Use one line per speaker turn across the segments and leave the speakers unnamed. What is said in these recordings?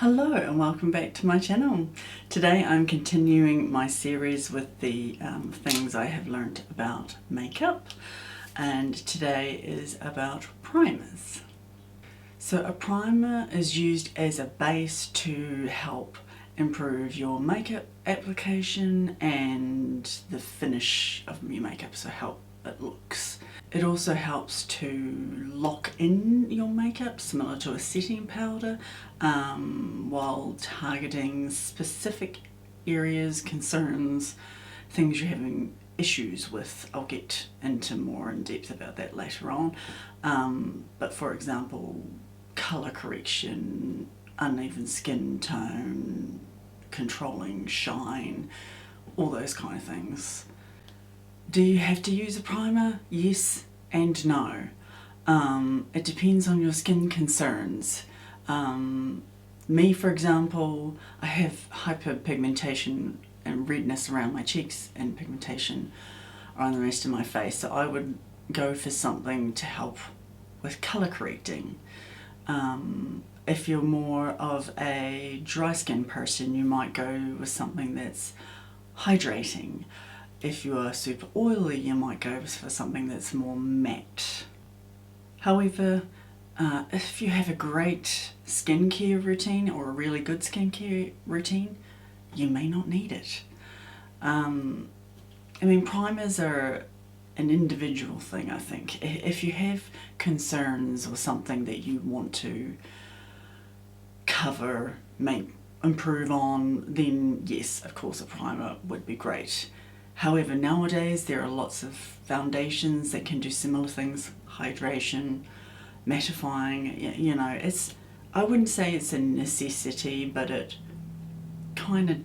Hello and welcome back to my channel. Today I'm continuing my series with the things I have learnt about makeup, and today is about primers. So a primer is used as a base to help improve your makeup application and the finish of your makeup, so how it looks. It also helps to lock in your makeup, similar to a setting powder, while targeting specific areas, concerns, things you're having issues with. I'll get into more in depth about that later on. But for example, colour correction, uneven skin tone, controlling shine, all those kind of things. Do you have to use a primer? Yes and no. It depends on your skin concerns. Me, for example, I have hyperpigmentation and redness around my cheeks and pigmentation around the rest of my face, so I would go for something to help with colour correcting. If you're more of a dry skin person, you might go with something that's hydrating. If you are super oily, you might go for something that's more matte. However, if you have a great skincare routine or a really good skincare routine, you may not need it. I mean, primers are an individual thing, I think. If you have concerns or something that you want to cover, improve on, then yes, of course a primer would be great. However, nowadays there are lots of foundations that can do similar things, hydration, mattifying, you know, I wouldn't say it's a necessity, but it kind of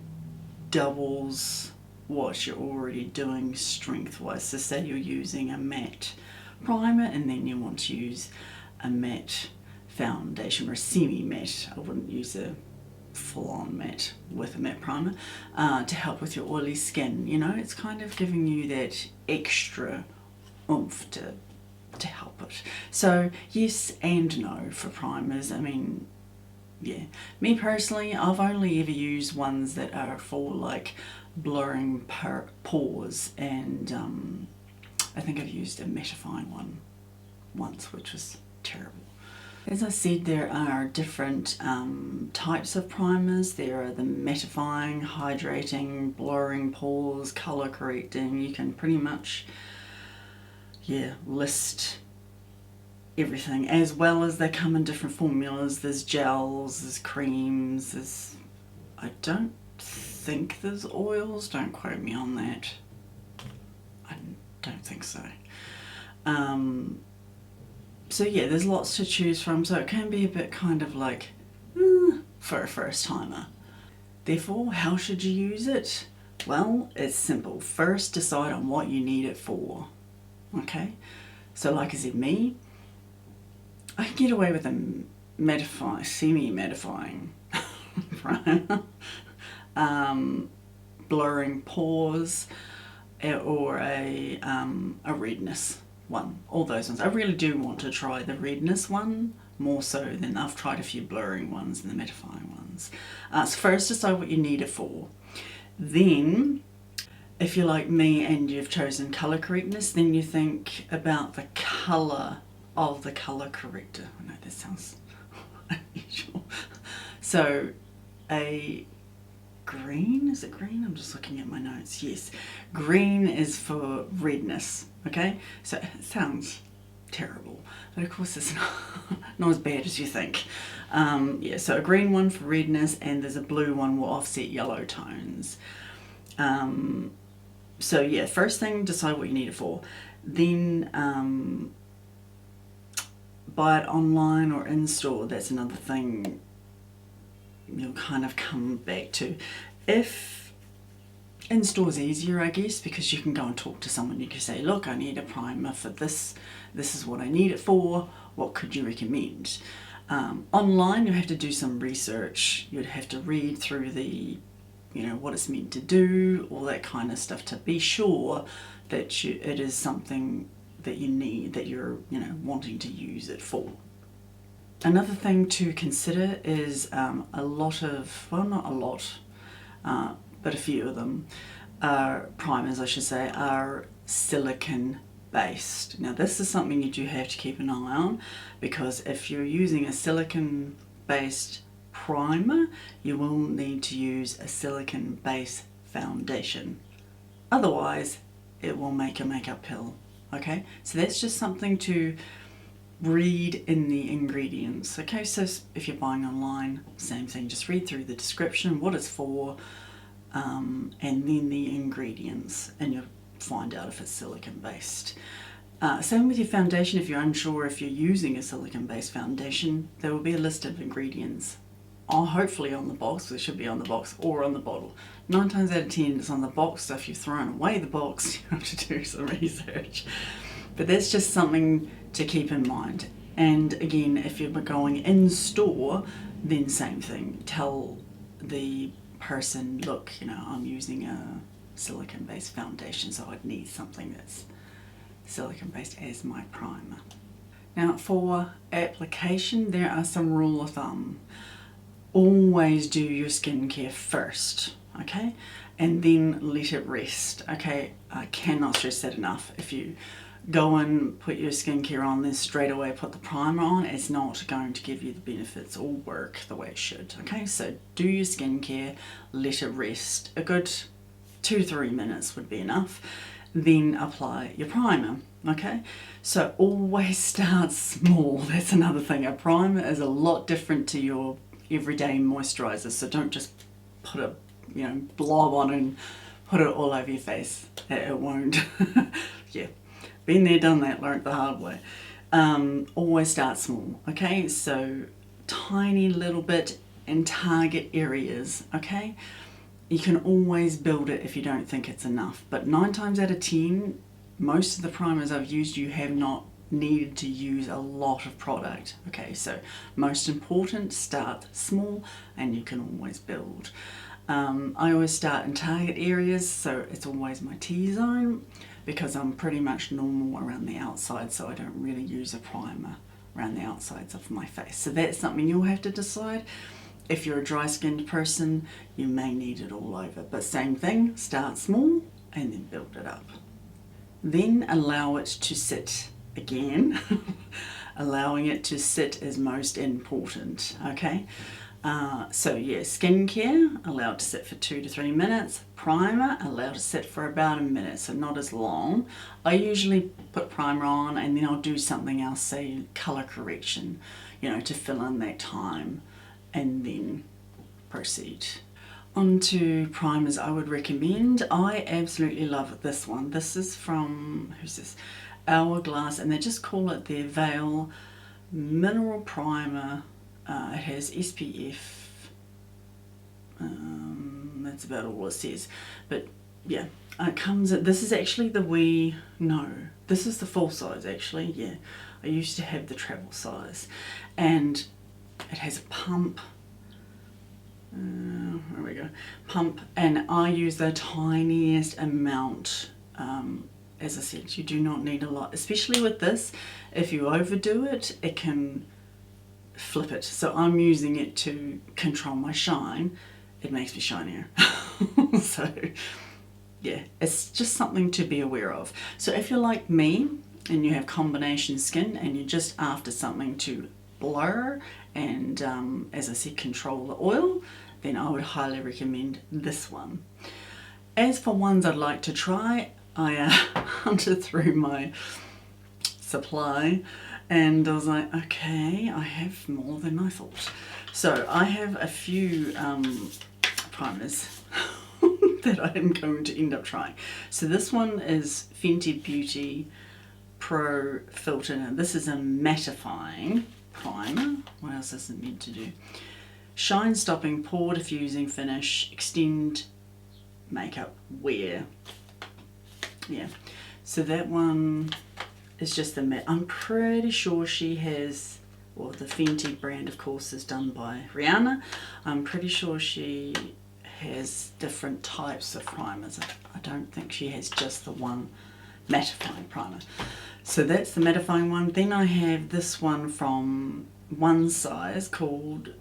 doubles what you're already doing strength-wise. So say you're using a matte primer and then you want to use a matte foundation or a semi-matte. I wouldn't use a full-on matte with a matte primer to help with your oily skin. You know, it's kind of giving you that extra oomph to help it. So yes and no for primers. I mean, yeah, me personally, I've only ever used ones that are for like blurring pores, and I think I've used a mattifying one once, which was terrible. As I said, there are different types of primers. There are the mattifying, hydrating, blurring pores, colour correcting. You can pretty much, yeah, list everything, as well as they come in different formulas. There's gels, there's creams, I don't think there's oils, don't quote me on that. I don't think so. So yeah, there's lots to choose from, so it can be a bit kind of like, for a first timer. Therefore, how should you use it? Well, it's simple. First, decide on what you need it for. Okay? So like I said, me, I can get away with a mattifying, semi-mattifying primer, blurring pores, or a redness one, all those ones. I really do want to try the redness one more so than I've tried a few blurring ones and the mattifying ones. So first, decide what you need it for. Then, if you're like me and you've chosen colour correctness, then you think about the colour of the colour corrector. I know that sounds unusual. So a green, is it green? I'm just looking at my notes. Yes, green is for redness. Okay, so it sounds terrible, but of course it's not as bad as you think. Yeah, so a green one for redness, and there's a blue one will offset yellow tones. So yeah, first thing, decide what you need it for. Then buy it online or in store. That's another thing you'll kind of come back to. If in store's easier, I guess, because you can go and talk to someone. You can say, look, I need a primer for this. This is what I need it for. What could you recommend? Online, you have to do some research. You'd have to read through the, you know, what it's meant to do, all that kind of stuff, to be sure that it is something that you need, that you're, you know, wanting to use it for. Another thing to consider is a lot of, well, not a lot, but a few of them are primers, I should say, are silicone based. Now this is something you do have to keep an eye on, because if you're using a silicone based primer, you will need to use a silicone based foundation. Otherwise, it will make your makeup pill. Okay, so that's just something to read in the ingredients. Okay, so if you're buying online, same thing, just read through the description, what it's for, and then the ingredients, and you'll find out if it's silicone based. Same with your foundation. If you're unsure if you're using a silicone based foundation, there will be a list of ingredients, hopefully on the box. It should be on the box or on the bottle. 9 times out of 10 it's on the box, so if you've thrown away the box, you have to do some research. But that's just something to keep in mind. And again, if you're going in store, then same thing. Tell the person, look, you know, I'm using a silicone based foundation, so I'd need something that's silicone based as my primer. Now for application, there are some rule of thumb. Always do your skincare first, okay, and then let it rest. Okay, I cannot stress that enough. If you go and put your skincare on, then straight away put the primer on, it's not going to give you the benefits or work the way it should. Okay, so do your skincare, let it rest. A good 2 to 3 minutes would be enough. Then apply your primer. Okay, so always start small. That's another thing. A primer is a lot different to your everyday moisturizer, so don't just put a blob on and put it all over your face. It won't. Yeah, been there, done that, learned the hard way. Always start small. Okay, so tiny little bit in target areas. Okay, you can always build it if you don't think it's enough, but 9 times out of 10 most of the primers I've used, you have not needed to use a lot of product. Okay, so most important, start small and you can always build. I always start in target areas, so it's always my T-zone, because I'm pretty much normal around the outside, so I don't really use a primer around the outsides of my face. So that's something you'll have to decide. If you're a dry skinned person, you may need it all over, but same thing, start small and then build it up. Then allow it to sit. Again, allowing it to sit is most important. Okay, so yeah, skincare, allow it to sit for 2 to 3 minutes. Primer, allow it to sit for about a minute, so not as long. I usually put primer on and then I'll do something else, say color correction, to fill in that time, and then proceed. Onto primers I would recommend. I absolutely love this one. This is from, who's this? Hourglass, and they just call it their Veil Mineral Primer. It has SPF. That's about all it says. But yeah, it comes, this is actually this is the full size actually, yeah. I used to have the travel size. And it has a pump. There we go. Pump, and I use the tiniest amount. As I said, you do not need a lot, especially with this. If you overdo it, it can flip it. So I'm using it to control my shine. It makes me shinier. So yeah, it's just something to be aware of. So if you're like me and you have combination skin and you're just after something to blur and as I said, control the oil, then I would highly recommend this one. As for ones I'd like to try, I hunted through my supply and I was like, okay, I have more than I thought. So I have a few primers that I am going to end up trying. So this one is Fenty Beauty Pro Filter. Now this is a mattifying primer. What else is it meant to do? Shine stopping, pore diffusing finish, extend makeup wear. Yeah, so that one is just the matte. I'm pretty sure she has, well, the Fenty brand of course is done by Rihanna. I'm pretty sure she has different types of primers. I don't think she has just the one mattifying primer. So that's the mattifying one. Then I have this one from one size called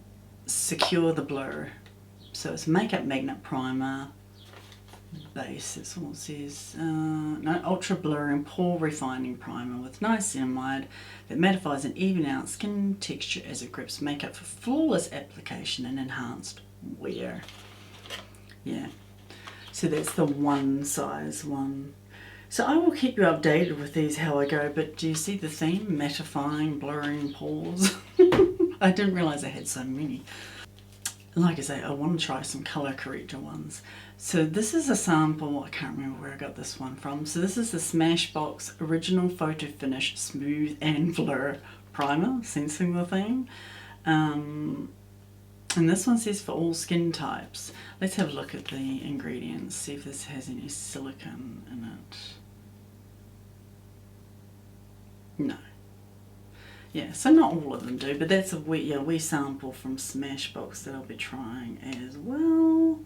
Secure the Blur. So it's Makeup Magnet Primer base, that's all it says. No, ultra blurring pore refining primer with niacinamide that mattifies and even out skin texture as it grips makeup for flawless application and enhanced wear. Yeah, so that's the one size one. So I will keep you updated with these how I go, but do you see the theme? Mattifying, blurring pores. I didn't realise I had so many. Like I say, I want to try some colour corrector ones. So this is a sample, I can't remember where I got this one from. So this is the Smashbox Original Photo Finish Smooth and Blur Primer, sensing the theme. And this one says for all skin types. Let's have a look at the ingredients, see if this has any silicone in it. No. Yeah, so not all of them do, but that's a wee sample from Smashbox that I'll be trying as well.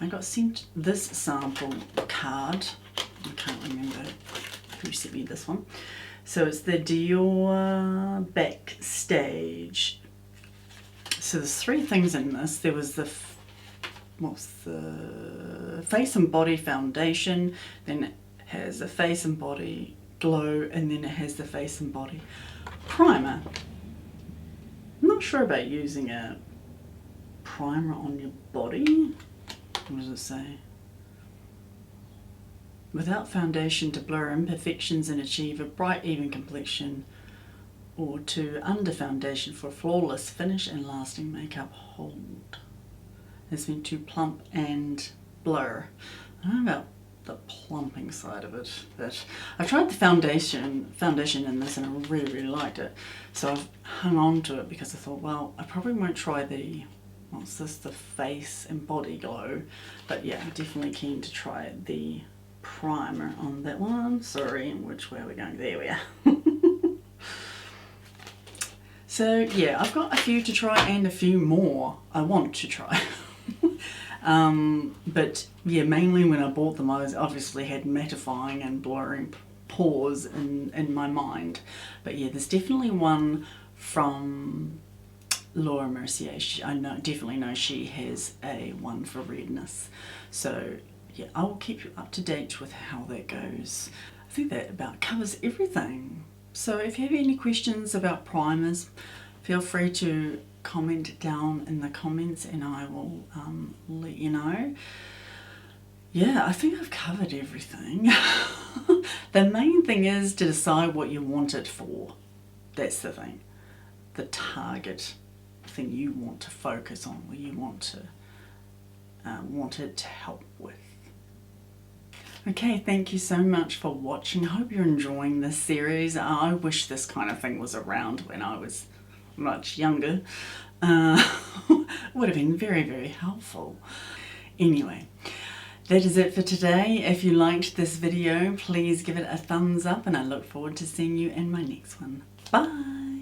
I got sent this sample card. I can't remember who sent me this one. So it's the Dior Backstage. So there's three things in this. There was the face and body foundation, then it has the face and body glow, and then it has the face and body primer. I'm not sure about using a primer on your body. What does it say? Without foundation to blur imperfections and achieve a bright even complexion, or to under foundation for flawless finish and lasting makeup hold. It's meant to plump and blur. I don't know about the plumping side of it, but I've tried the foundation in this and I really liked it, so I've hung on to it because I thought, well, I probably won't try the, what's this, the face and body glow, but yeah, I'm definitely keen to try the primer on that one. Sorry, which way are we going? There we are. So yeah, I've got a few to try and a few more I want to try. But yeah, mainly when I bought them, I obviously had mattifying and blurring pores in my mind. But yeah, there's definitely one from Laura Mercier. I definitely know she has a one for redness. So yeah, I will keep you up to date with how that goes. I think that about covers everything. So if you have any questions about primers, feel free to comment down in the comments and I will let you know. Yeah, I think I've covered everything. The main thing is to decide what you want it for. That's the thing. The target thing you want to focus on, what you want it to help with. Okay, thank you so much for watching. I hope you're enjoying this series. I wish this kind of thing was around when I was much younger. Would have been very helpful. Anyway, that is it for today. If you liked this video, please give it a thumbs up and I look forward to seeing you in my next one. Bye!